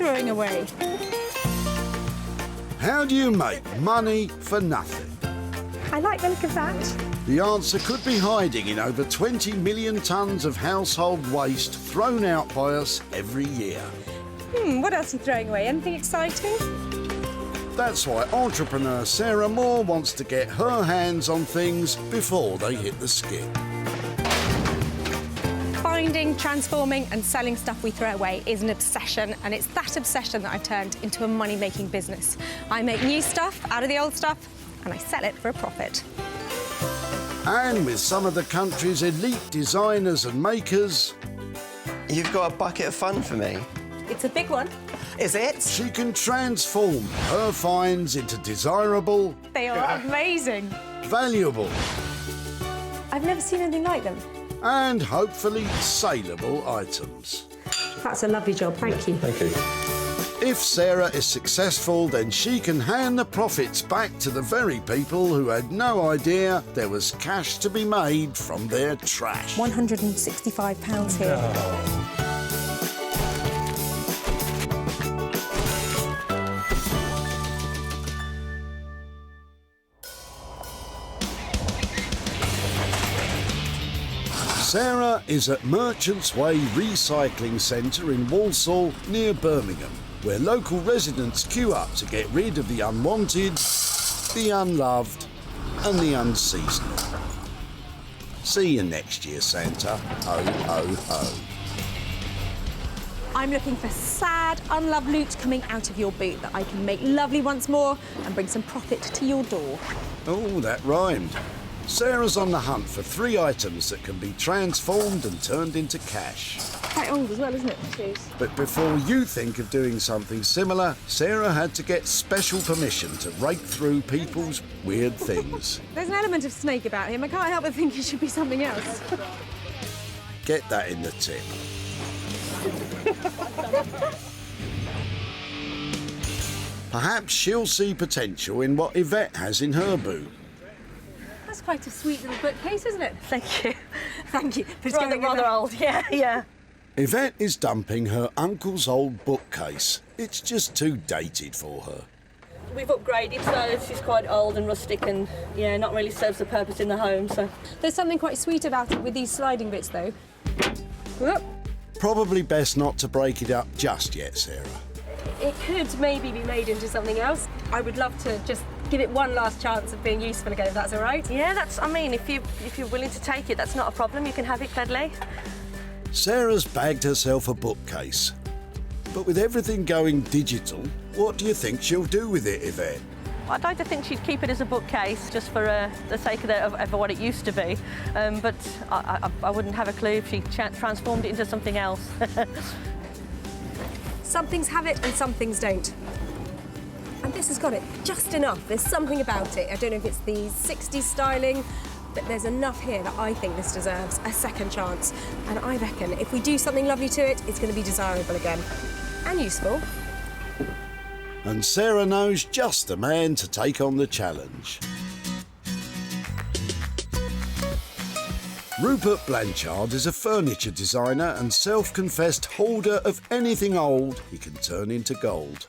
throwing away? How do you make money for nothing? I like the look of that. The answer could be hiding in over 20 million tonnes of household waste thrown out by us every year. What else are you throwing away? Anything exciting? That's why entrepreneur Sarah Moore wants to get her hands on things before they hit the skip. Finding, transforming and selling stuff we throw away is an obsession, and it's that obsession that I've turned into a money-making business. I make new stuff out of the old stuff and I sell it for a profit. And with some of the country's elite designers and makers... You've got a bucket of fun for me? It's a big one. Is it? She can transform her finds into desirable... They are amazing. Valuable... I've never seen anything like them. and hopefully saleable items. That's a lovely job, thank you. Thank you. If Sarah is successful, then she can hand the profits back to the very people who had no idea there was cash to be made from their trash. £165 here. Oh. Sarah is at Merchants Way Recycling Centre in Walsall, near Birmingham, where local residents queue up to get rid of the unwanted, the unloved and the unseasonal. See you next year, Santa. Ho, ho, ho. I'm looking for sad, unloved loot coming out of your boot that I can make lovely once more and bring some profit to your door. Oh, that rhymed. Sarah's on the hunt for 3 items that can be transformed and turned into cash. Quite old as well, isn't it, the shoes? But before you think of doing something similar, Sarah had to get special permission to rake through people's weird things. There's an element of snake about him. I can't help but think he should be something else. Get that in the tip. Perhaps she'll see potential in what Yvette has in her boot. That's quite a sweet little bookcase, isn't it? Thank you. Thank you. It's Rather getting rather old, yeah. Yvette is dumping her uncle's old bookcase. It's just too dated for her. We've upgraded, so it's quite old and rustic and, yeah, not really serves the purpose in the home, so. There's something quite sweet about it with these sliding bits, though. Whoop. Probably best not to break it up just yet, Sarah. It could maybe be made into something else. I would love to just give it one last chance of being useful again, if that's all right. Yeah, I mean, if you're willing to take it, that's not a problem. You can have it gladly. Sarah's bagged herself a bookcase. But with everything going digital, what do you think she'll do with it, Yvette? I'd like to think she'd keep it as a bookcase, just for the sake of what it used to be. But I wouldn't have a clue if she transformed it into something else. Some things have it and some things don't. And this has got it just enough. There's something about it. I don't know if it's the 60s styling, but there's enough here that I think this deserves a second chance. And I reckon if we do something lovely to it, it's going to be desirable again. And useful. And Sarah knows just the man to take on the challenge. Rupert Blanchard is a furniture designer and self-confessed hoarder of anything old he can turn into gold.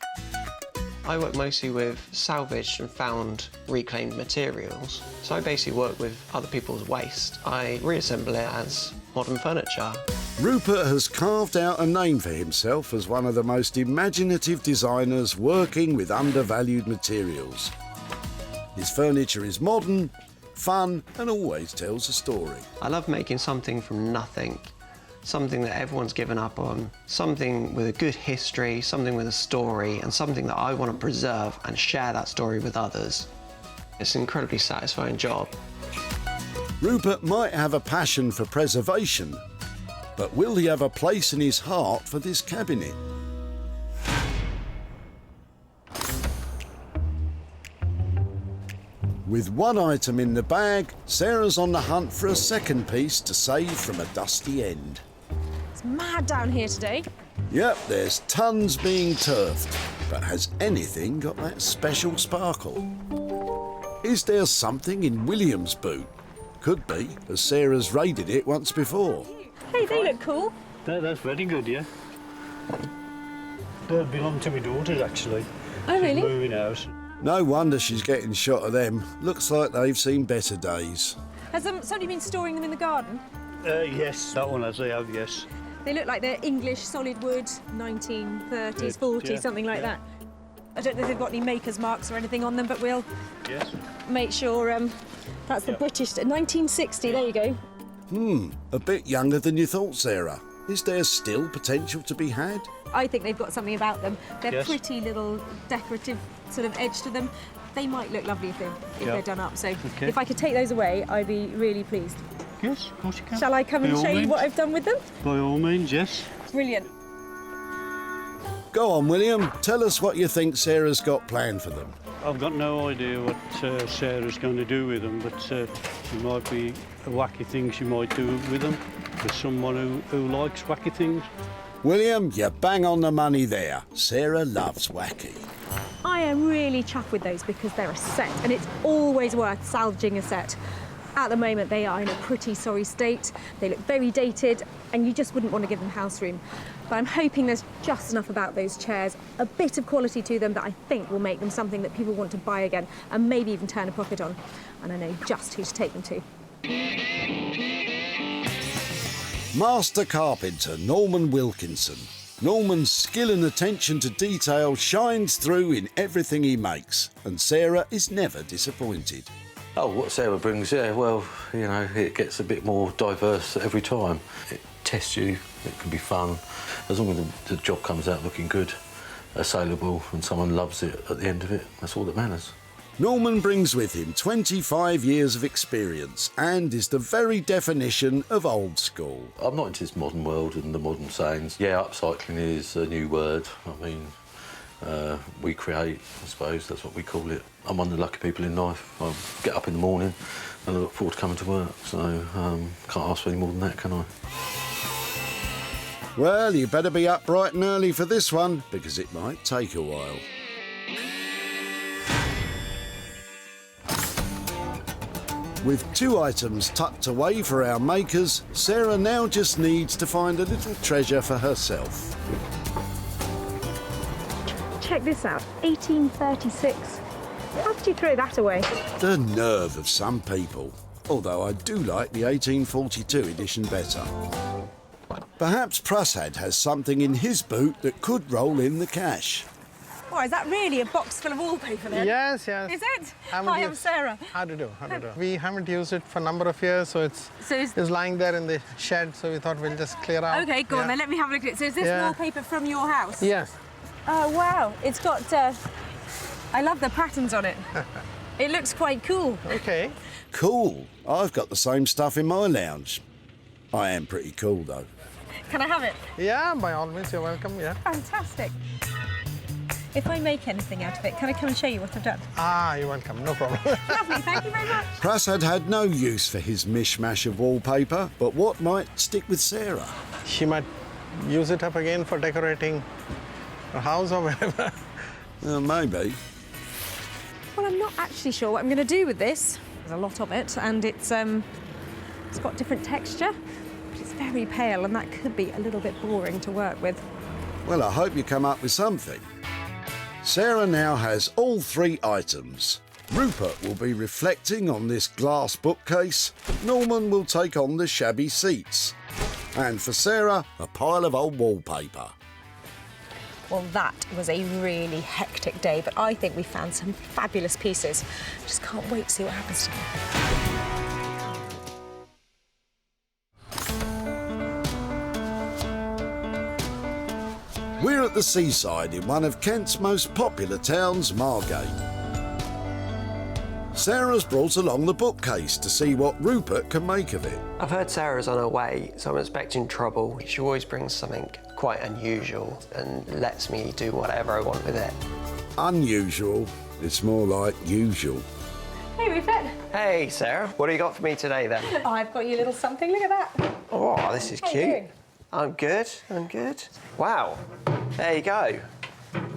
I work mostly with salvaged and found reclaimed materials. So I basically work with other people's waste. I reassemble it as modern furniture. Rupert has carved out a name for himself as one of the most imaginative designers working with undervalued materials. His furniture is modern, fun and always tells a story. I love making something from nothing. Something that everyone's given up on, something with a good history, something with a story, and something that I want to preserve and share that story with others. It's an incredibly satisfying job. Rupert might have a passion for preservation, but will he have a place in his heart for this cabinet? With one item in the bag, Sarah's on the hunt for a second piece to save from a dusty end. It's mad down here today. Yep, there's tons being turfed, but has anything got that special sparkle? Is there something in William's boot? Could be, as Sarah's raided it once before. Hey, they look cool. That's very good, yeah. They belong to my daughters, actually. Oh, really? She's moving out. No wonder she's getting shot of them. Looks like they've seen better days. Has somebody been storing them in the garden? Yes, that one as I have, yes. They look like they're English solid wood, 1930s, 40s, yeah, something like that. I don't know if they've got any maker's marks or anything on them, but we'll Yes. make sure that's the British... 1960, there you go. A bit younger than you thought, Sarah. Is there still potential to be had? I think they've got something about them. They're Yes. pretty little decorative sort of edge to them. They might look lovely if they're done up. So Okay. if I could take those away, I'd be really pleased. Yes, of course you can. Shall I come and By all show you means. what I've done with them? By all means, yes. Brilliant. Go on, William. Tell us what you think Sarah's got planned for them. I've got no idea what Sarah's going to do with them, but she might be a wacky thing she might do with them. For someone who likes wacky things. William, you bang on the money there. Sarah loves wacky. I am really chuffed with those because they're a set and it's always worth salvaging a set. At the moment, they are in a pretty sorry state. They look very dated and you just wouldn't want to give them house room. But I'm hoping there's just enough about those chairs, a bit of quality to them that I think will make them something that people want to buy again and maybe even turn a profit on. And I know just who to take them to. Master carpenter Norman Wilkinson. Norman's skill and attention to detail shines through in everything he makes, and Sarah is never disappointed. Oh, what Sarah brings, yeah, well, you know, it gets a bit more diverse every time. It tests you, it can be fun. As long as the job comes out looking good, saleable, and someone loves it at the end of it, that's all that matters. Norman brings with him 25 years of experience and is the very definition of old school. I'm not into this modern world and the modern sayings. Yeah, upcycling is a new word. I mean, we create, I suppose, that's what we call it. I'm one of the lucky people in life. I get up in the morning and I look forward to coming to work, so can't ask for any more than that, can I? Well, you better be up bright and early for this one, because it might take a while. With 2 items tucked away for our makers, Sarah now just needs to find a little treasure for herself. Check this out, 1836. How did you throw that away? The nerve of some people. Although I do like the 1842 edition better. Perhaps Prasad has something in his boot that could roll in the cash. Why, is that really a box full of wallpaper then? Yes, yes. Is it? Hi, I'm Sarah. How do you do? We haven't used it for a number of years, so it's lying there in the shed, so we thought we'll just clear out. OK, go on then, let me have a look at it. So is this wallpaper from your house? Yes. Oh, wow. It's got... I love the patterns on it. It looks quite cool. OK. Cool. I've got the same stuff in my lounge. I am pretty cool, though. Can I have it? Yeah, by all means, you're welcome, yeah. Fantastic. If I make anything out of it, can I come and show you what I've done? Ah, you're welcome, no problem. Lovely, thank you very much. Prasad had no use for his mishmash of wallpaper, but what might stick with Sarah? She might use it up again for decorating her house or whatever. Maybe. Well, I'm not actually sure what I'm going to do with this. There's a lot of it, and it's got different texture. But it's very pale, and that could be a little bit boring to work with. Well, I hope you come up with something. Sarah now has all 3 items. Rupert will be reflecting on this glass bookcase. Norman will take on the shabby seats. And for Sarah, a pile of old wallpaper. Well, that was a really hectic day, but I think we found some fabulous pieces. Just can't wait to see what happens to them. We're at the seaside in one of Kent's most popular towns, Margate. Sarah's brought along the bookcase to see what Rupert can make of it. I've heard Sarah's on her way, so I'm expecting trouble. She always brings something quite unusual and lets me do whatever I want with it. Unusual. It's more like usual. Hey, Rupert. Hey, Sarah. What do you got for me today, then? Oh, I've got you a little something. Look at that. Oh, this is How you cute. doing? I'm good, I'm good. Wow, there you go.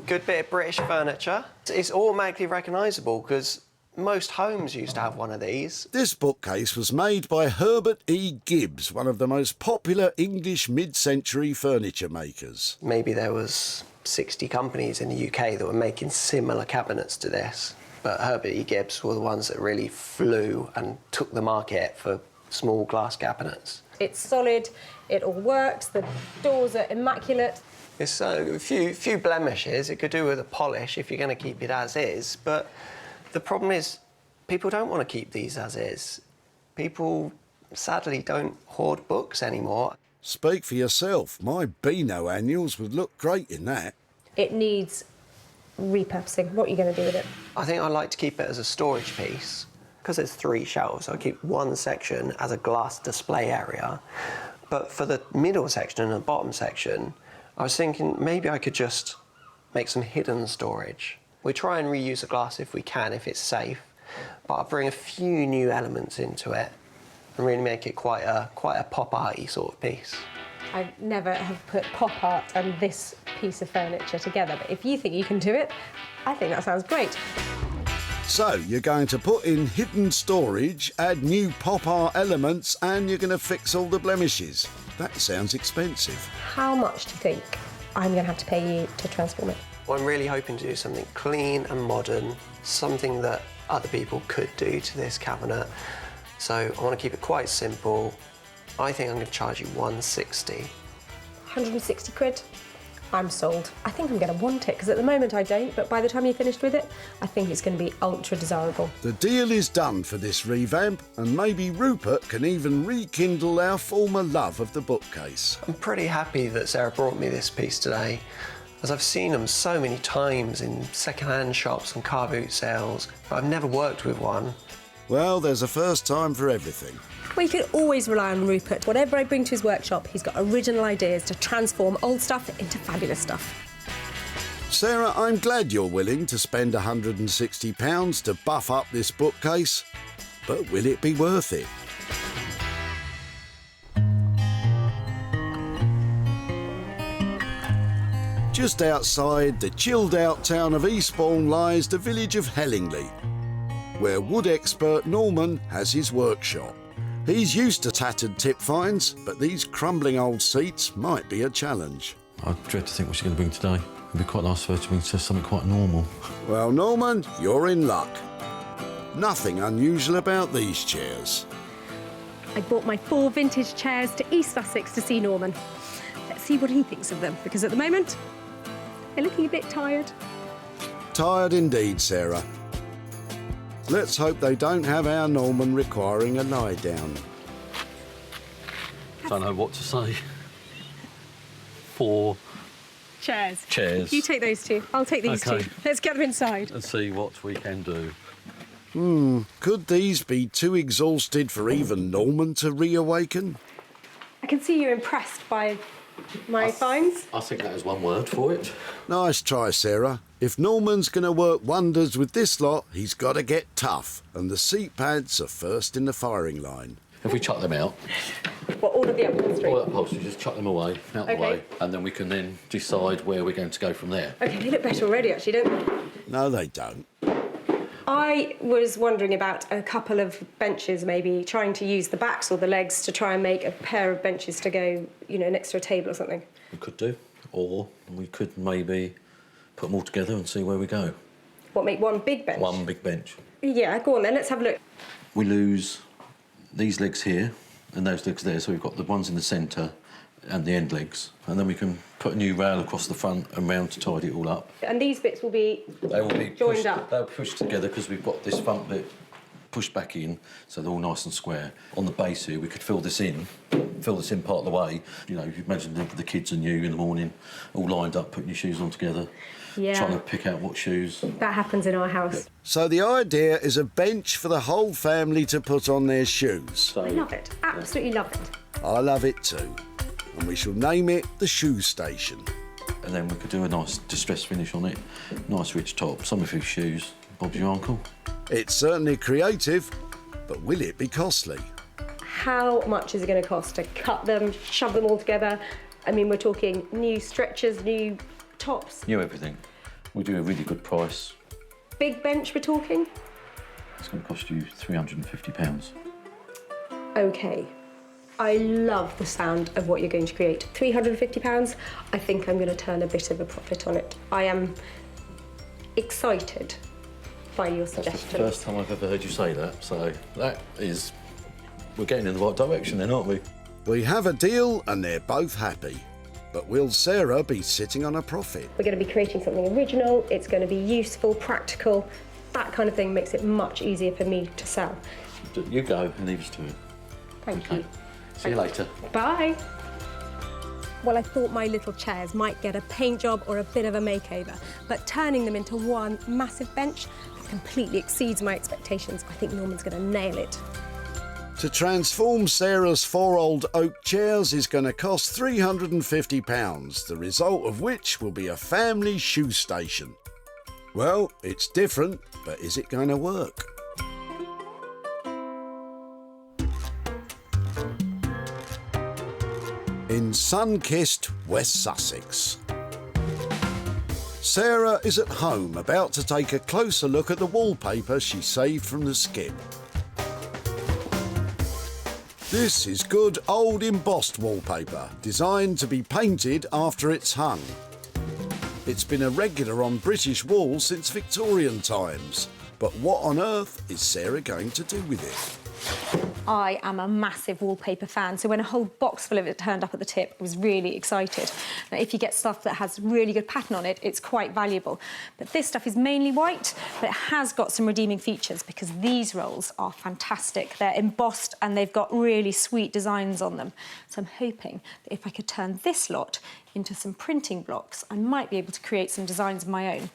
Good bit of British furniture. It's automatically recognisable because Most homes used to have one of these. This bookcase was made by Herbert E. Gibbs, one of the most popular English mid-century furniture makers. Maybe there was 60 companies in the UK that were making similar cabinets to this, but Herbert E. Gibbs were the ones that really flew and took the market for small glass cabinets. It's solid, it all works, the doors are immaculate. It's a few blemishes. It could do with a polish if you're going to keep it as is, but the problem is people don't want to keep these as is. People, sadly, don't hoard books anymore. Speak for yourself. My Beano annuals would look great in that. It needs repurposing. What are you going to do with it? I think I'd like to keep it as a storage piece. Because there's 3 shelves, I'll keep one section as a glass display area. But for the middle section and the bottom section, I was thinking maybe I could just make some hidden storage. We try and reuse the glass if we can, if it's safe, but I'll bring a few new elements into it and really make it quite a pop arty sort of piece. I never have put pop art and this piece of furniture together, but if you think you can do it, I think that sounds great. So, you're going to put in hidden storage, add new pop art elements, and you're going to fix all the blemishes. That sounds expensive. How much do you think I'm going to have to pay you to transform it? Well, I'm really hoping to do something clean and modern, something that other people could do to this cabinet. So I want to keep it quite simple. I think I'm going to charge you 160. 160 quid? I'm sold. I think I'm going to want it, because at the moment I don't, but by the time you're finished with it, I think it's going to be ultra desirable. The deal is done for this revamp, and maybe Rupert can even rekindle our former love of the bookcase. I'm pretty happy that Sarah brought me this piece today, as I've seen them so many times in second-hand shops and car boot sales, but I've never worked with one. Well, there's a first time for everything. We can always rely on Rupert. Whatever I bring to his workshop, he's got original ideas to transform old stuff into fabulous stuff. Sarah, I'm glad you're willing to spend £160 to buff up this bookcase, but will it be worth it? Just outside the chilled-out town of Eastbourne lies the village of Hellingley, where wood expert Norman has his workshop. He's used to tattered tip finds, but these crumbling old seats might be a challenge. I dread to think what she's going to bring today. It'd be quite nice for her to bring something quite normal. Well, Norman, you're in luck. Nothing unusual about these chairs. I bought my 4 vintage chairs to East Sussex to see Norman. Let's see what he thinks of them, because at the moment, they're looking a bit tired. Tired indeed, Sarah. Let's hope they don't have our Norman requiring a lie down. Don't know what to say. 4 chairs. Chairs. You take those 2. I'll take these 2. Let's get them inside. And see what we can do. Could these be too exhausted for even Norman to reawaken? I can see you're impressed by my finds. I think that is one word for it. Nice try, Sarah. If Norman's going to work wonders with this lot, he's got to get tough, and the seat pads are first in the firing line. If we chuck them out, What, all of the upholstery? all that upholstery, just chuck them away, out the way, and then we can then decide where we're going to go from there. OK, they look better already, actually, don't they? No, they don't. I was wondering about a couple of benches, maybe trying to use the backs or the legs to try and make a pair of benches to go, you know, next to a table or something. We could do, or we could maybe put them all together and see where we go. What, make one big bench? One big bench. Yeah, go on then, let's have a look. We lose these legs here and those legs there, so we've got the ones in the centre and the end legs, and then we can put a new rail across the front and round to tidy it all up. And these bits will be They will be joined pushed, up? They'll push together because we've got this front bit pushed back in, so they're all nice and square. On the base here, we could fill this in part of the way. You know, you imagine the kids and you in the morning, all lined up, putting your shoes on together, trying to pick out what shoes. That happens in our house. So the idea is a bench for the whole family to put on their shoes. So, I love it, absolutely love it. I love it too. And we shall name it the Shoe Station. and then we could do a nice distressed finish on it, nice rich top, some of his shoes. Bob's your uncle. It's certainly creative, but will it be costly? How much is it going to cost to cut them, shove them all together? I mean, we're talking new stretchers, new tops. New everything. We do a really good price. Big bench, we're talking? It's going to cost you £350. Okay. I love the sound of what you're going to create. £350, I think I'm going to turn a bit of a profit on it. I am excited by your suggestion. That's the first time I've ever heard you say that, so that is... We're getting in the right direction then, aren't we? We have a deal and they're both happy. But will Sarah be sitting on a profit? We're going to be creating something original, it's going to be useful, practical. That kind of thing makes it much easier for me to sell. You go and leave us to it. Thank you. See you later. Bye. Well, I thought my little chairs might get a paint job or a bit of a makeover, but turning them into one massive bench completely exceeds my expectations. I think Norman's going to nail it. To transform Sarah's 4 old oak chairs is going to cost £350, the result of which will be a family shoe station. Well, it's different, but is it going to work? In sun-kissed West Sussex. Sarah is at home about to take a closer look at the wallpaper she saved from the skip. This is good old embossed wallpaper, designed to be painted after it's hung. It's been a regular on British walls since Victorian times, but what on earth is Sarah going to do with it? I am a massive wallpaper fan, so when a whole box full of it turned up at the tip, I was really excited. Now, if you get stuff that has really good pattern on it, it's quite valuable. But this stuff is mainly white, but it has got some redeeming features because these rolls are fantastic. They're embossed and they've got really sweet designs on them. So I'm hoping that if I could turn this lot into some printing blocks, I might be able to create some designs of my own.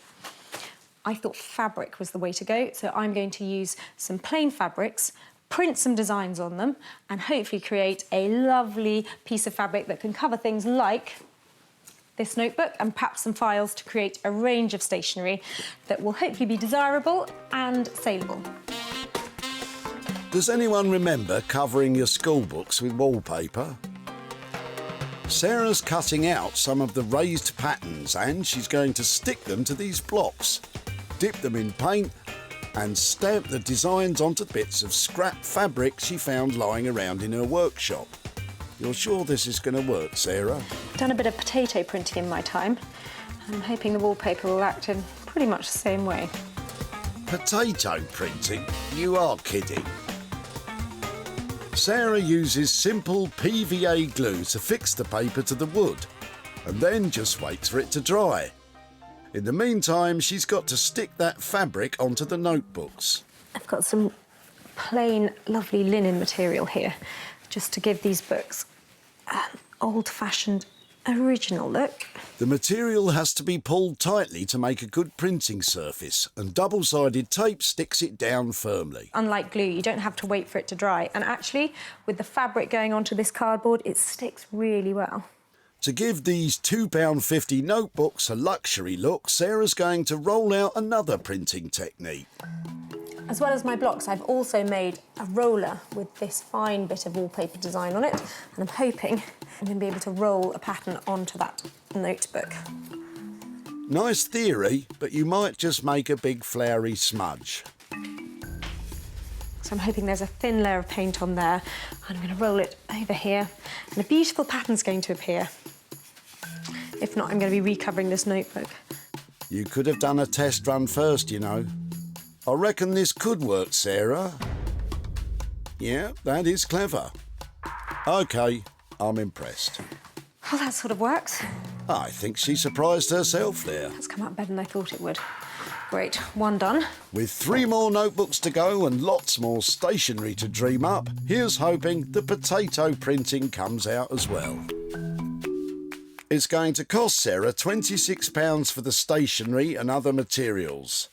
I thought fabric was the way to go, so I'm going to use some plain fabrics, print some designs on them, and hopefully create a lovely piece of fabric that can cover things like this notebook and perhaps some files to create a range of stationery that will hopefully be desirable and saleable. Does anyone remember covering your school books with wallpaper? Sarah's cutting out some of the raised patterns and she's going to stick them to these blocks, dip them in paint and stamp the designs onto bits of scrap fabric she found lying around in her workshop. You're sure this is going to work, Sarah? I've done a bit of potato printing in my time. I'm hoping the wallpaper will act in pretty much the same way. Potato printing? You are kidding. Sarah uses simple PVA glue to fix the paper to the wood and then just waits for it to dry. In the meantime, she's got to stick that fabric onto the notebooks. I've got some plain, lovely linen material here, just to give these books an old-fashioned, original look. The material has to be pulled tightly to make a good printing surface, and double-sided tape sticks it down firmly. Unlike glue, you don't have to wait for it to dry. And actually, with the fabric going onto this cardboard, it sticks really well. To give these £2.50 notebooks a luxury look, Sarah's going to roll out another printing technique. As well as my blocks, I've also made a roller with this fine bit of wallpaper design on it, and I'm hoping I'm going to be able to roll a pattern onto that notebook. Nice theory, but you might just make a big flowery smudge. So I'm hoping there's a thin layer of paint on there, and I'm going to roll it over here, and a beautiful pattern's going to appear. If not, I'm going to be recovering this notebook. You could have done a test run first, you know. I reckon this could work, Sarah. Yeah, that is clever. OK, I'm impressed. Well, that sort of works. I think she surprised herself there. That's come out better than I thought it would. Great, one done. With 3 more notebooks to go and lots more stationery to dream up, here's hoping the potato printing comes out as well. It's going to cost Sarah £26 for the stationery and other materials.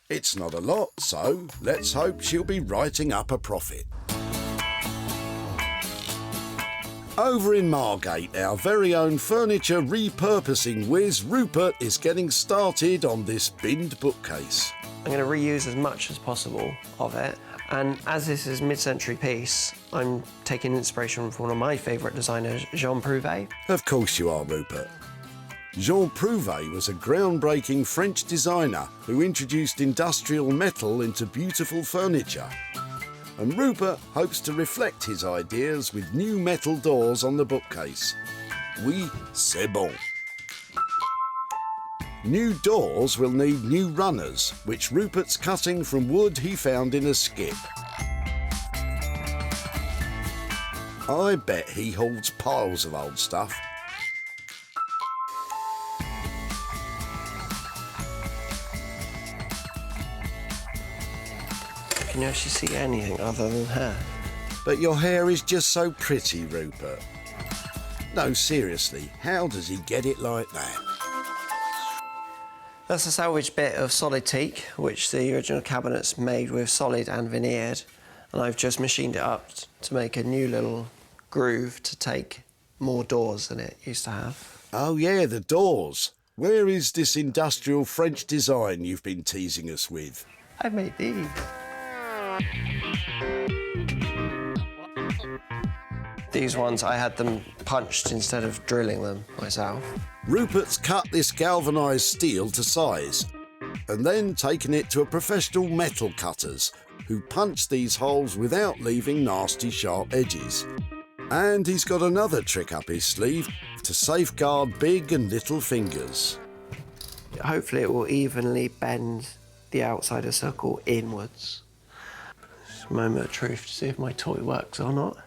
It's not a lot, so let's hope she'll be writing up a profit. Over in Margate, our very own furniture repurposing whiz Rupert is getting started on this binned bookcase. I'm going to reuse as much as possible of it, and as this is a mid-century piece, I'm taking inspiration from one of my favourite designers, Jean Prouvé. Of course you are, Rupert. Jean Prouvé was a groundbreaking French designer who introduced industrial metal into beautiful furniture. And Rupert hopes to reflect his ideas with new metal doors on the bookcase. Oui, c'est bon. New doors will need new runners, which Rupert's cutting from wood he found in a skip. I bet he holds piles of old stuff. Can you actually see anything other than hair? But your hair is just so pretty, Rupert. No, seriously, how does he get it like that? That's a salvaged bit of solid teak, which the original cabinet's made with solid and veneered, and I've just machined it up to make a new little groove to take more doors than it used to have. Oh yeah, the doors. Where is this industrial French design you've been teasing us with? I've made these. These ones, I had them punched instead of drilling them myself. Rupert's cut this galvanised steel to size and then taken it to a professional metal cutters who punch these holes without leaving nasty sharp edges. And he's got another trick up his sleeve to safeguard big and little fingers. Hopefully it will evenly bend the outside of the circle inwards. Just a moment of truth to see if my toy works or not.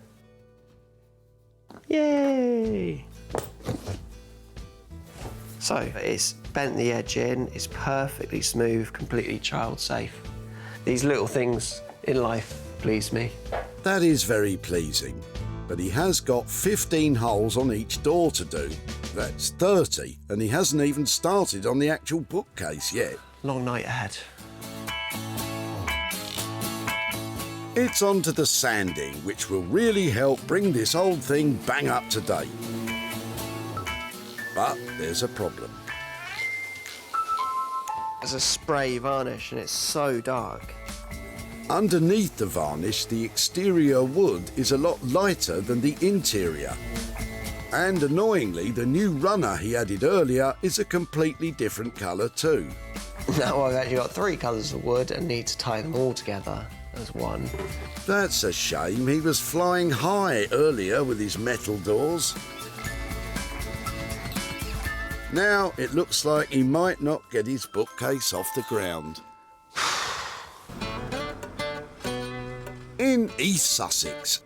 Yay! So it's bent the edge in, it's perfectly smooth, completely child safe. These little things in life please me. That is very pleasing, but he has got 15 holes on each door to do. That's 30, and he hasn't even started on the actual bookcase yet. Long night ahead. It's on to the sanding, which will really help bring this old thing bang up to date. But there's a problem. There's a spray varnish and it's so dark. Underneath the varnish, the exterior wood is a lot lighter than the interior. And annoyingly, the new runner he added earlier is a completely different colour too. Now I've actually got 3 colours of wood and need to tie them all together as one. That's a shame. He was flying high earlier with his metal doors. Now it looks like he might not get his bookcase off the ground. In East Sussex,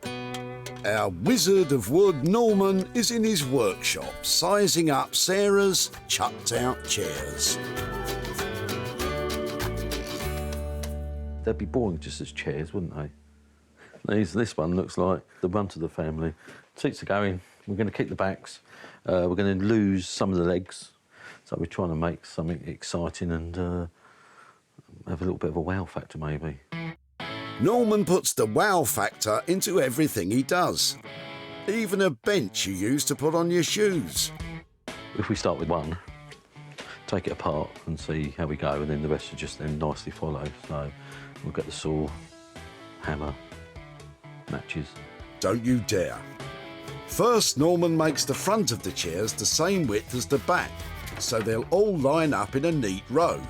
our wizard of wood, Norman, is in his workshop, sizing up Sarah's chucked-out chairs. They'd be boring just as chairs, wouldn't they? This one looks like the runt of the family. Seats are going. We're going to keep the backs. We're going to lose some of the legs. So we're trying to make something exciting and have a little bit of a wow factor, maybe. Norman puts the wow factor into everything he does. Even a bench you use to put on your shoes. If we start with one, take it apart and see how we go, and then the rest will just then nicely follow. So we'll get the saw, hammer, matches. Don't you dare. First, Norman makes the front of the chairs the same width as the back, so they'll all line up in a neat row.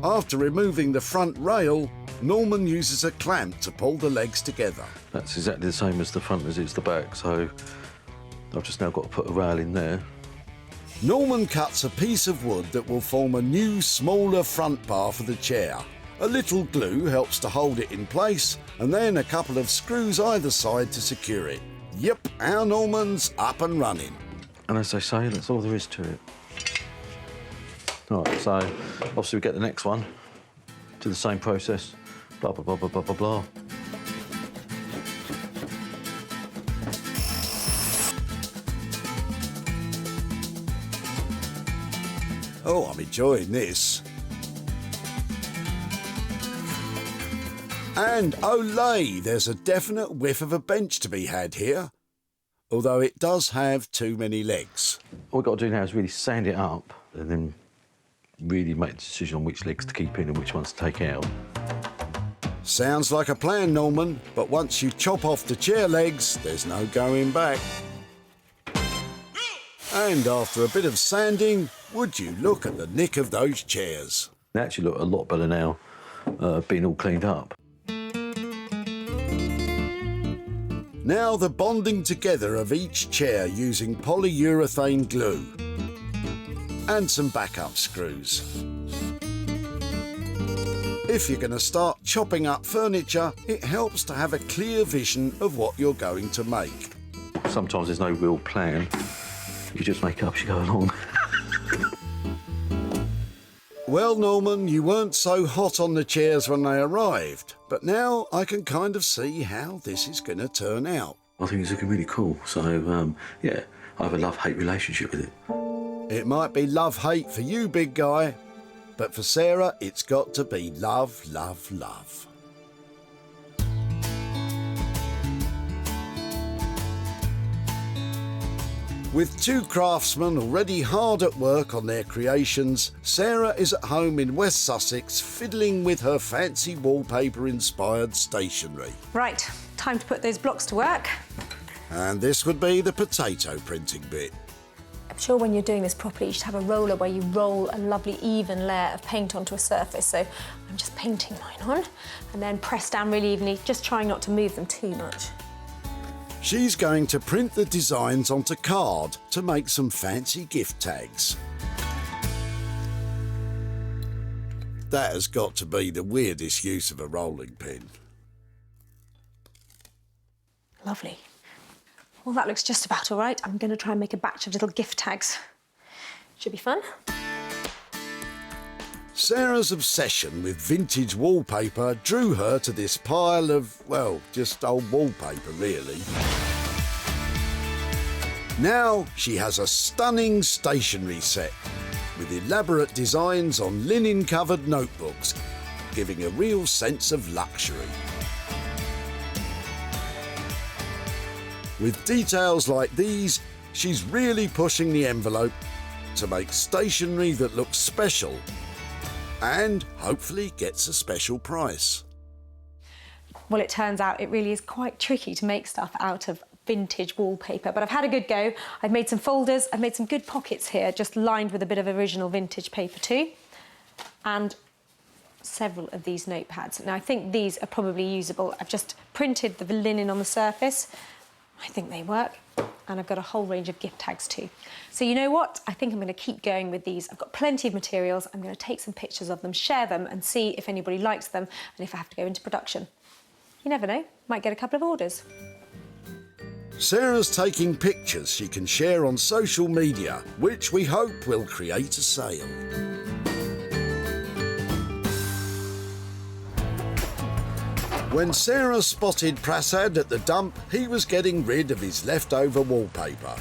After removing the front rail, Norman uses a clamp to pull the legs together. That's exactly the same as the front as it's the back, so I've just now got to put a rail in there. Norman cuts a piece of wood that will form a new, smaller front bar for the chair. A little glue helps to hold it in place, and then a couple of screws either side to secure it. Yep, our Norman's up and running. And as they say, that's all there is to it. Right, so obviously we get the next one, do the same process, blah, blah, blah, blah, blah, blah, blah. Oh, I'm enjoying this. And olé, there's a definite whiff of a bench to be had here, although it does have too many legs. All we've got to do now is really sand it up and then really make the decision on which legs to keep in and which ones to take out. Sounds like a plan, Norman, but once you chop off the chair legs, there's no going back. And after a bit of sanding, would you look at the nick of those chairs? They actually look a lot better now, being all cleaned up. Now the bonding together of each chair using polyurethane glue and some backup screws. If you're going to start chopping up furniture, it helps to have a clear vision of what you're going to make. Sometimes there's no real plan. You just make it up as you go along. Well, Norman, you weren't so hot on the chairs when they arrived, but now I can kind of see how this is going to turn out. I think it's looking really cool. So, yeah, I have a love-hate relationship with it. It might be love-hate for you, big guy, but for Sarah, it's got to be love, love, love. With two craftsmen already hard at work on their creations, Sarah is at home in West Sussex fiddling with her fancy wallpaper-inspired stationery. Right, time to put those blocks to work. And this would be the potato printing bit. I'm sure when you're doing this properly, you should have a roller where you roll a lovely even layer of paint onto a surface. So I'm just painting mine on and then press down really evenly, just trying not to move them too much. She's going to print the designs onto card to make some fancy gift tags. That has got to be the weirdest use of a rolling pin. Lovely. Well, that looks just about all right. I'm going to try and make a batch of little gift tags. Should be fun. Sarah's obsession with vintage wallpaper drew her to this pile of, well, just old wallpaper, really. Now she has a stunning stationery set with elaborate designs on linen-covered notebooks, giving a real sense of luxury. With details like these, she's really pushing the envelope to make stationery that looks special and hopefully gets a special price. Well, it turns out it really is quite tricky to make stuff out of vintage wallpaper, but I've had a good go. I've made some folders, I've made some good pockets here, just lined with a bit of original vintage paper too, and several of these notepads. Now, I think these are probably usable. I've just printed the linen on the surface. I think they work, and I've got a whole range of gift tags too. So you know what? I think I'm going to keep going with these. I've got plenty of materials. I'm going to take some pictures of them, share them, and see if anybody likes them and if I have to go into production. You never know, might get a couple of orders. Sarah's taking pictures she can share on social media, which we hope will create a sale. When Sarah spotted Prasad at the dump, he was getting rid of his leftover wallpaper.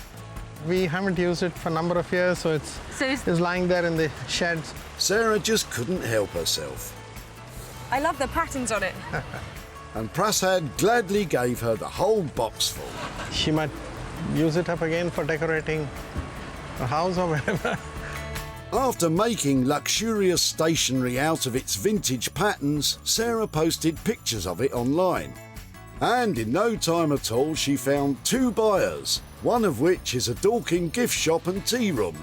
We haven't used it for a number of years, so it's lying there in the shed. Sarah just couldn't help herself. I love the patterns on it. And Prasad gladly gave her the whole box full. She might use it up again for decorating a house or whatever. After making luxurious stationery out of its vintage patterns, Sarah posted pictures of it online. And in no time at all, she found 2 buyers, one of which is a Dorking gift shop and tea room,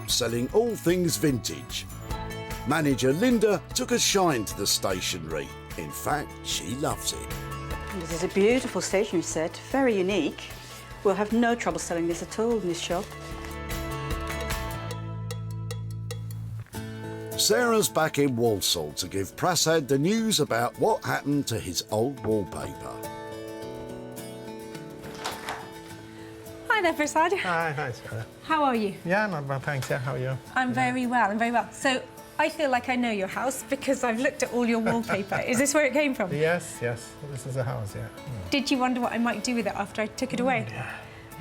selling all things vintage. Manager Linda took a shine to the stationery. In fact, she loves it. This is a beautiful stationery set, very unique. We'll have no trouble selling this at all in this shop. Sarah's back in Walsall to give Prasad the news about what happened to his old wallpaper. Hi there, Prasad. Hi, Sarah. How are you? Yeah, not bad, thanks. Yeah, how are you? I'm very well, So I feel like I know your house because I've looked at all your wallpaper. Is this where it came from? Yes, this is a house, yeah. Did you wonder what I might do with it after I took it away?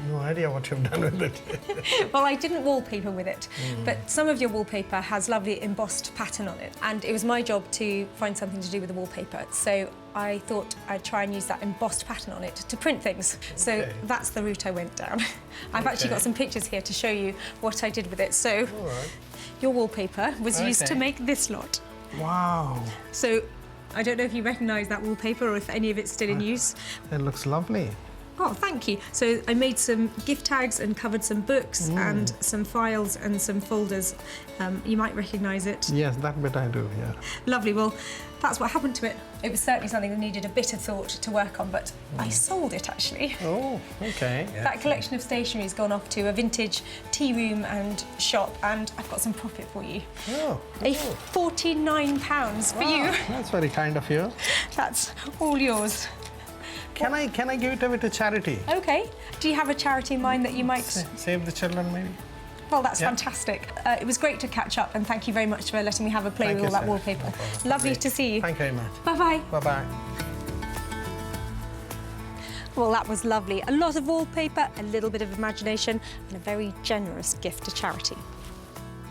No idea what you've done with it. Well, I didn't wallpaper with it, but some of your wallpaper has lovely embossed pattern on it, and it was my job to find something to do with the wallpaper. So I thought I'd try and use that embossed pattern on it to print things. So that's the route I went down. I've actually got some pictures here to show you what I did with it. So your wallpaper was used to make this lot. Wow. So I don't know if you recognise that wallpaper or if any of it's still in use. It looks lovely. Oh, thank you. So I made some gift tags and covered some books and some files and some folders. You might recognise it. Yes, that bit I do, yeah. Lovely. Well, that's what happened to it. It was certainly something that needed a bit of thought to work on, but I sold it, actually. Oh, okay. That collection of stationery has gone off to a vintage tea room and shop, and I've got some profit for you. Oh. £49 for you. That's very kind of you. That's all yours. Can I give it away to charity? OK. Do you have a charity in mind that you might... Save the children, maybe? Well, that's fantastic. It was great to catch up, and thank you very much for letting me have a play with all that wallpaper. Lovely to see you. Thank you very much. Bye-bye. Bye-bye. Well, that was lovely. A lot of wallpaper, a little bit of imagination, and a very generous gift to charity.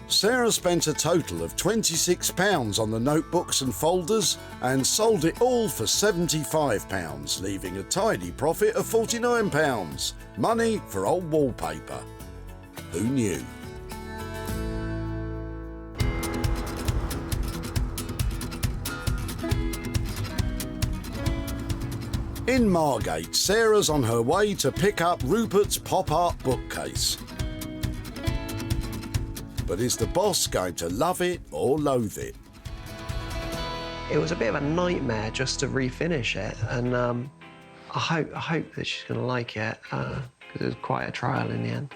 Sarah spent a total of £26 on the notebooks and folders and sold it all for £75, leaving a tidy profit of £49. Money for old wallpaper. Who knew? In Margate, Sarah's on her way to pick up Rupert's pop art bookcase. But is the boss going to love it or loathe it? It was a bit of a nightmare just to refinish it, and I hope that she's going to like it, because it was quite a trial in the end.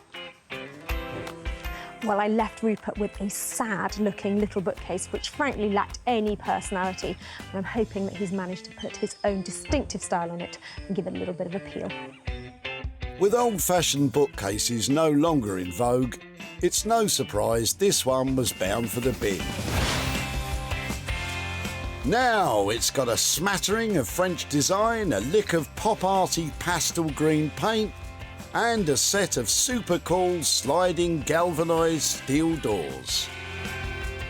Well, I left Rupert with a sad-looking little bookcase which frankly lacked any personality, and I'm hoping that he's managed to put his own distinctive style on it and give it a little bit of appeal. With old-fashioned bookcases no longer in vogue, it's no surprise this one was bound for the bin. Now it's got a smattering of French design, a lick of pop-arty pastel green paint, and a set of super cool sliding galvanised steel doors.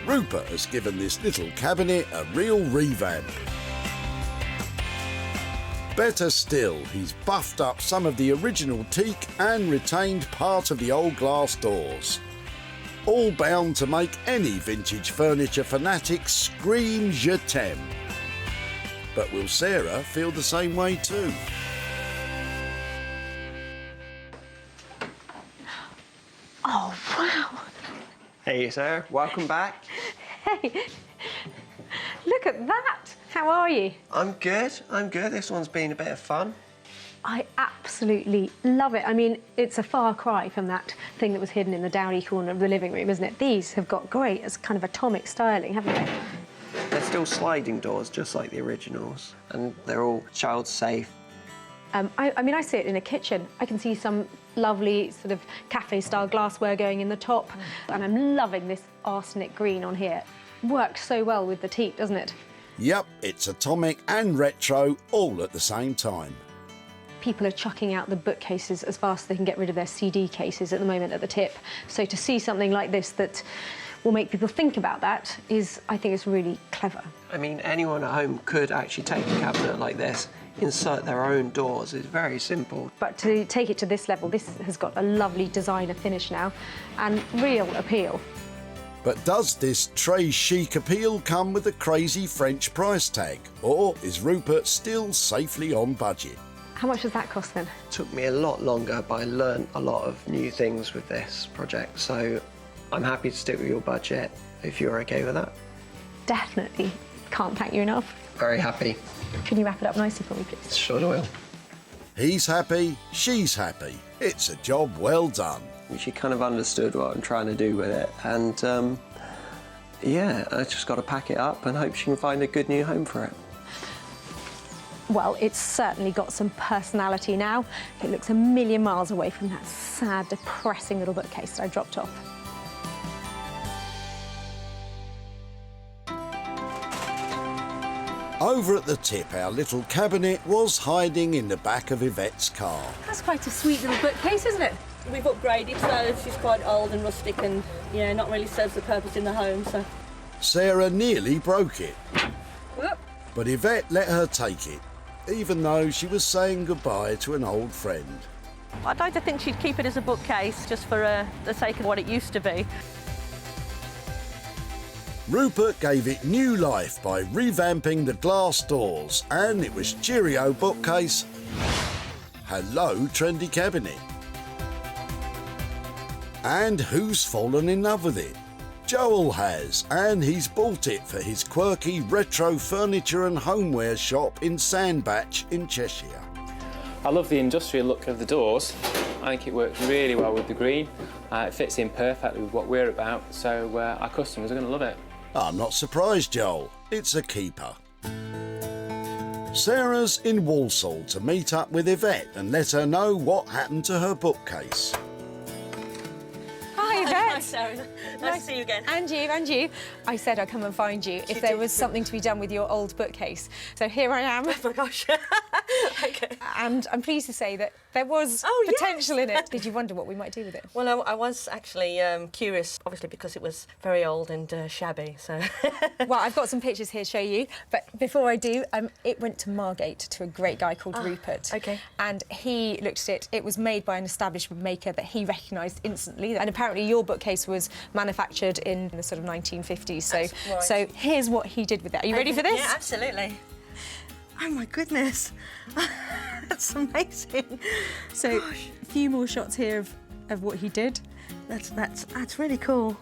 Rupert has given this little cabinet a real revamp. Better still, he's buffed up some of the original teak and retained part of the old glass doors. All bound to make any vintage furniture fanatic scream je t'aime. But will Sarah feel the same way too? Oh, wow. Hey, Sarah, welcome back. Hey, look at that. How are you? I'm good. This one's been a bit of fun. I absolutely love it. I mean, it's a far cry from that thing that was hidden in the downy corner of the living room, isn't it? These have got great, as kind of atomic styling, haven't they? They're still sliding doors, just like the originals, and they're all child safe. I mean, I see it in a kitchen. I can see some lovely sort of cafe-style glassware going in the top, and I'm loving this arsenic green on here. Works so well with the teak, doesn't it? Yep, it's atomic and retro all at the same time. People are chucking out the bookcases as fast as they can get rid of their CD cases at the moment at the tip. So to see something like this that will make people think about that is, I think, it's really clever. I mean, anyone at home could actually take a cabinet like this, insert their own doors. It's very simple. But to take it to this level, this has got a lovely designer finish now and real appeal. But does this très chic appeal come with a crazy French price tag? Or is Rupert still safely on budget? How much does that cost then? It took me a lot longer, but I learned a lot of new things with this project. So I'm happy to stick with your budget if you're okay with that. Definitely. Can't thank you enough. Very happy. Can you wrap it up nicely for me, please? Sure will. He's happy, she's happy. It's a job well done. She kind of understood what I'm trying to do with it, and yeah, I just got to pack it up and hope she can find a good new home for it. Well, it's certainly got some personality now. It looks a million miles away from that sad, depressing little bookcase that I dropped off. Over at the tip, our little cabinet was hiding in the back of Yvette's car. That's quite a sweet little bookcase, isn't it? We've upgraded, so she's quite old and rustic and, yeah, not really serves the purpose in the home, so... Sarah nearly broke it, Whoop. but Yvette let her take it, even though she was saying goodbye to an old friend. I'd like to think she'd keep it as a bookcase, just for the sake of what it used to be. Rupert gave it new life by revamping the glass doors, and it was cheerio bookcase hello trendy cabinet. And who's fallen in love with it? Joel has, and he's bought it for his quirky retro furniture and homeware shop in Sandbach in Cheshire. I love the industrial look of the doors. I think it works really well with the green. It fits in perfectly with what we're about, so our customers are going to love it. I'm not surprised, Joel. It's a keeper. Sarah's in Walsall to meet up with Yvette and let her know what happened to her bookcase. Hi, Yvette. Hi, Sarah. Nice to see you again. And you. I said I'd come and find you if there was something to be done with your old bookcase. So here I am. Oh my gosh. Okay. And I'm pleased to say that there was potential in it. Did you wonder what we might do with it? Well, I was actually curious, obviously, because it was very old and shabby, so... Well, I've got some pictures here to show you, but before I do, it went to Margate, to a great guy called Rupert. OK. And he looked at it. It was made by an establishment maker that he recognised instantly. And apparently your bookcase was manufactured in the sort of 1950s. So, right. So here's what he did with it. Are you ready for this? Yeah, absolutely. Oh, my goodness. That's amazing. So a few more shots here of what he did. That's really cool.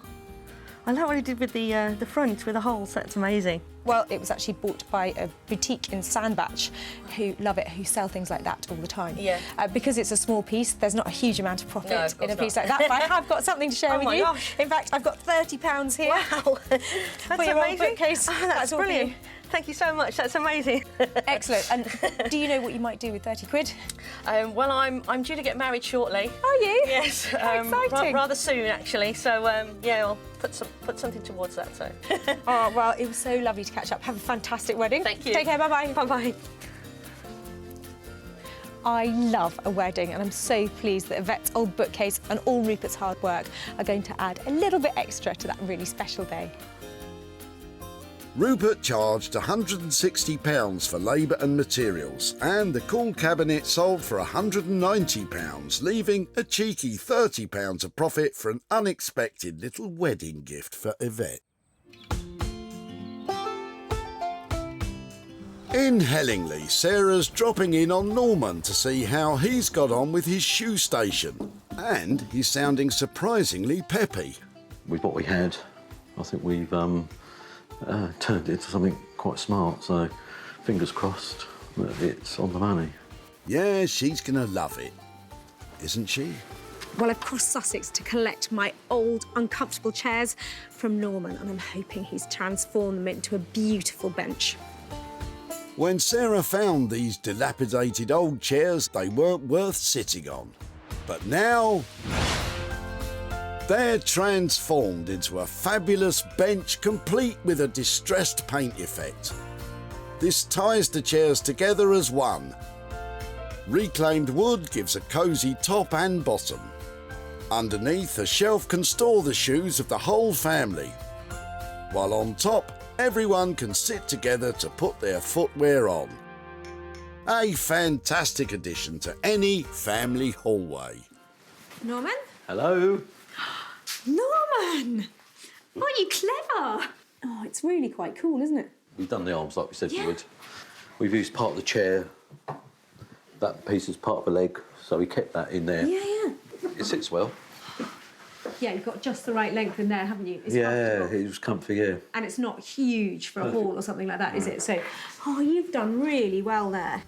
I like what he did with the front with the holes. That's amazing. Well, it was actually bought by a boutique in Sandbach who love it, who sell things like that all the time. Yeah. Because it's a small piece, there's not a huge amount of profit No, of course in a piece not. like that. But I have got something to share with my you. gosh. In fact, I've got £30 here. Wow. That's for your old amazing. bookcase. Oh, that's all for brilliant. you. Thank you so much. That's amazing. Excellent. And do you know what you might do with 30 quid? Well, I'm due to get married shortly. Are you? Yes. How exciting. Rather soon, actually. So yeah, I'll put something towards that. So. Oh well, it was so lovely to catch up. Have a fantastic wedding. Thank you. Take care. Bye bye. Bye bye. I love a wedding, and I'm so pleased that Yvette's old bookcase and all Rupert's hard work are going to add a little bit extra to that really special day. Rupert charged £160 for labour and materials, and the cool cabinet sold for £190, leaving a cheeky £30 of profit for an unexpected little wedding gift for Yvette. In Hellingley, Sarah's dropping in on Norman to see how he's got on with his shoe station, and he's sounding surprisingly peppy. With what we had, I think we've turned it into something quite smart, so fingers crossed that it's on the money. Yeah, she's gonna love it, isn't she? Well, I've crossed Sussex to collect my old, uncomfortable chairs from Norman, and I'm hoping he's transformed them into a beautiful bench. When Sarah found these dilapidated old chairs, they weren't worth sitting on. But now, they're transformed into a fabulous bench complete with a distressed paint effect. This ties the chairs together as one. Reclaimed wood gives a cosy top and bottom. Underneath, a shelf can store the shoes of the whole family. While on top, everyone can sit together to put their footwear on. A fantastic addition to any family hallway. Norman? Hello? Norman! Aren't you clever? Oh, it's really quite cool, isn't it? We've done the arms like we said we would. We've used part of the chair. That piece is part of the leg, so we kept that in there. Yeah. It sits well. Yeah, you've got just the right length in there, haven't you? It's Yeah, comfortable. it was comfy, yeah. And it's not huge for a hall or something like that, is it? So, oh, you've done really well there.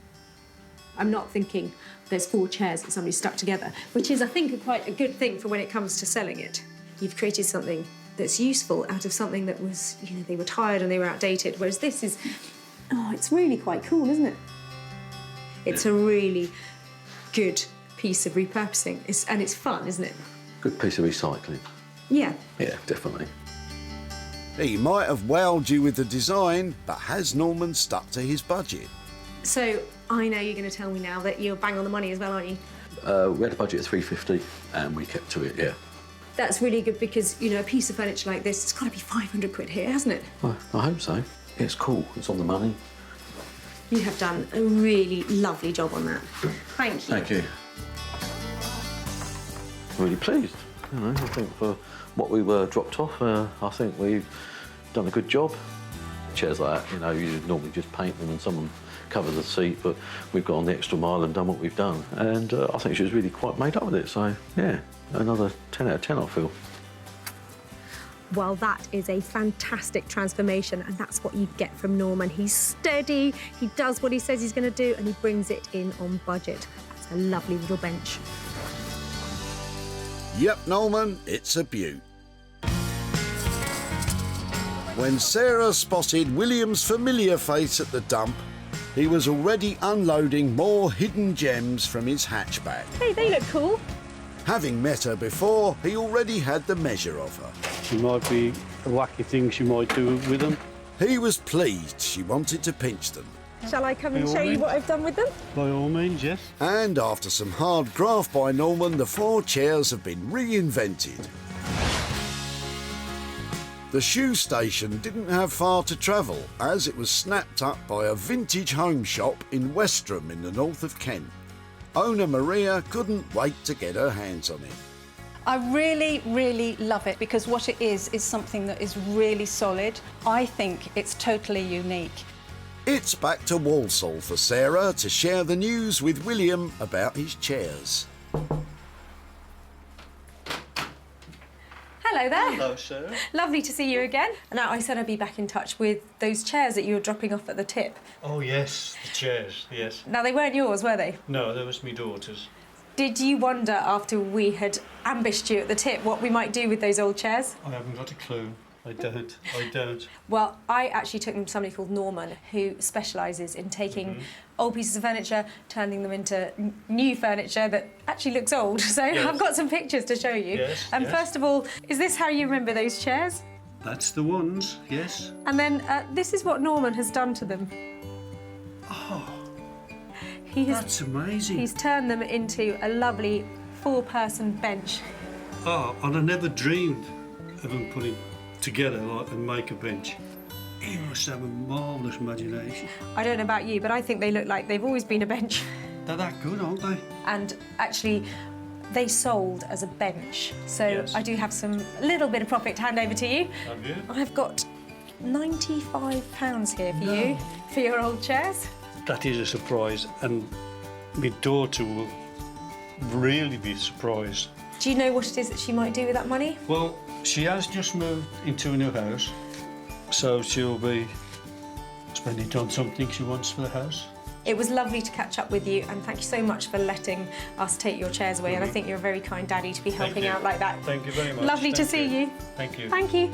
I'm not thinking there's 4 chairs that somebody stuck together, which is, I think, quite a good thing for when it comes to selling it. You've created something that's useful out of something that was, you know, they were tired and they were outdated, whereas this is, oh, it's really quite cool, isn't it? It's a really good piece of repurposing, and it's fun, isn't it? Good piece of recycling. Yeah. Yeah, definitely. He might have wowed you with the design, but has Norman stuck to his budget? So, I know you're going to tell me now that you're bang on the money as well, aren't you? We had a budget of £350 and we kept to it, yeah. That's really good because, you know, a piece of furniture like this, it's got to be 500 quid here, hasn't it? Well, I hope so. It's cool, it's on the money. You have done a really lovely job on that. Thank you. Thank you. Really pleased. You know, I think for what we were dropped off, I think we've done a good job. Chairs like that, you know, you normally just paint them and someone cover the seat, but we've gone the extra mile and done what we've done. And I think she was really quite made up with it. So, yeah, another 10 out of 10, I feel. Well, that is a fantastic transformation, and that's what you get from Norman. He's steady, he does what he says he's going to do, and he brings it in on budget. That's a lovely little bench. Yep, Norman, it's a beaut. When Sarah spotted William's familiar face at the dump, he was already unloading more hidden gems from his hatchback. Hey, they look cool. Having met her before, he already had the measure of her. There might be wacky things you might do with them. He was pleased she wanted to pinch them. Shall I come and show you what I've done with them? By all means, yes. And after some hard graft by Norman, the 4 chairs have been reinvented. The shoe station didn't have far to travel, as it was snapped up by a vintage home shop in Westerham in the north of Kent. Owner Maria couldn't wait to get her hands on it. I really, really love it because what it is something that is really solid. I think it's totally unique. It's back to Walsall for Sarah to share the news with William about his chairs. Hello there. Hello, Sarah. Lovely to see you again. Now, I said I'd be back in touch with those chairs that you were dropping off at the tip. Oh, yes, the chairs, yes. Now, they weren't yours, were they? No, that was my daughter's. Did you wonder, after we had ambushed you at the tip, what we might do with those old chairs? I haven't got a clue. I don't. Well, I actually took them to somebody called Norman, who specialises in taking old pieces of furniture, turning them into new furniture that actually looks old. So Yes. I've got some pictures to show you. Yes, yes. First of all, is this how you remember those chairs? That's the ones, yes. And then this is what Norman has done to them. Oh, That's amazing. He's turned them into a lovely 4-person bench. Oh, and I never dreamed of them putting together like and make a bench. He must have a marvellous imagination. I don't know about you, but I think they look like they've always been a bench. They're that good, aren't they? And actually, they sold as a bench. So Yes. I do have some little bit of profit to hand over to you. Have you? I've got £95 here for you, for your old chairs. That is a surprise, and my daughter will really be surprised. Do you know what it is that she might do with that money? Well, she has just moved into a new house, so she'll be spending it on something she wants for the house. It was lovely to catch up with you, and thank you so much for letting us take your chairs away. And I think you're a very kind daddy to be helping you. out like that. Thank you very much. Lovely to see you. Thank you. Thank you.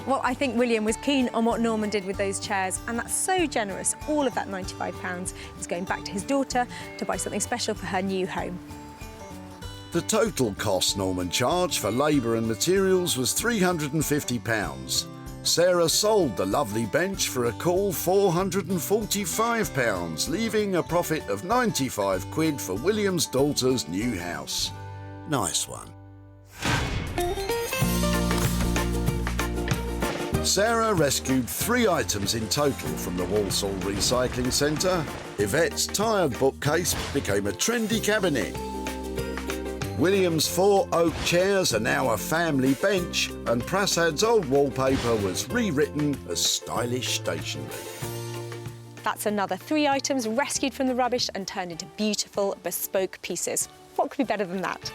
Well, I think William was keen on what Norman did with those chairs, and that's so generous. All of that £95 is going back to his daughter to buy something special for her new home. The total cost Norman charged for labour and materials was £350. Sarah sold the lovely bench for a cool £445, leaving a profit of £95 for William's daughter's new house. Nice one. Sarah rescued 3 items in total from the Walsall Recycling Centre. Yvette's tired bookcase became a trendy cabinet. William's 4 oak chairs are now a family bench, and Prasad's old wallpaper was rewritten as stylish stationery. That's another 3 items rescued from the rubbish and turned into beautiful, bespoke pieces. What could be better than that?